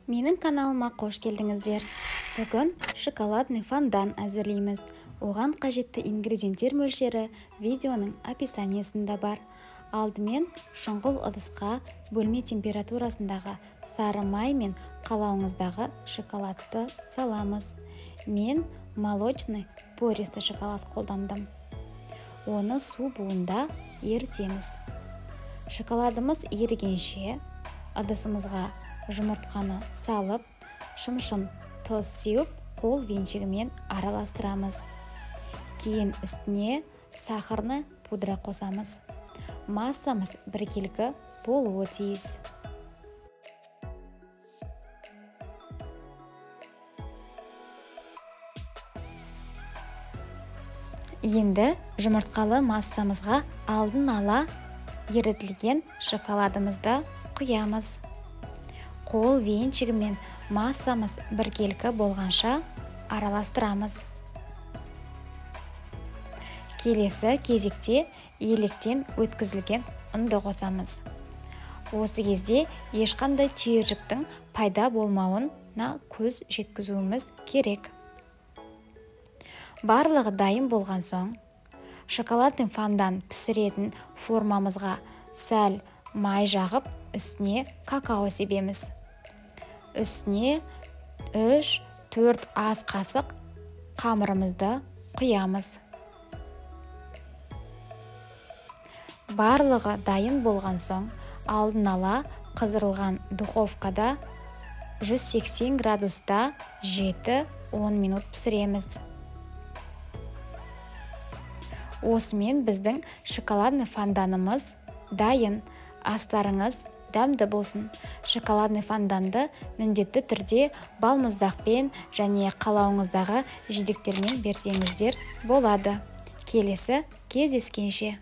Менің каналыма қош келдіңіздер. Бүгін шоколадный фондан әзірлейміз. Оған қажетті ингредиенттер мөлшері видеоның описаниясында бар. Алдымен шұңғыл ыдысқа бөлме температурасындағы сары май мен қалауыңыздағы шоколадты саламыз. Мен молочный пористый шоколад қолдандым. Оны су буында ерітеміз. Шоколадымыз ерігенше ыдысымызға жұмыртқаны салып, шымшын тұз сеуіп, қол венчігімен араластырамыз. Кейін үстіне сахарны пудра қосамыз. Массамыз біркелкі болуы тиіс. Енді жұмыртқалы массамызға алдын ала ерітілген шоколадымызды құямыз. Қол венчігімен массамыз біркелкі болғанша араластырамыз. Келесі кезекте електен өткізілген ұнды қосамыз. Осы кезде ешқандай түйіршіктің пайда болмауына көз жеткізуіміз керек. Барлығы дайын болған соң, шоколадный фондан пісіретін формамызға сәл май жағып, үстіне какао себеміз. Үстіне 3-4 ас қасық қамырымызды құямыз. Барлығы дайын болған соң, алдын ала қыздырылған духовкада 180 градуста 7-10 минут пісіреміз. Осымен біздің шоколадный фонданымыз дайын. Астарыңыз дәмді болсын. Шоколадный фонданды міндетті түрде балмұздақпен және қалауыңыздағы жидектермен берсеңіздер болады. Келесі кездескенше.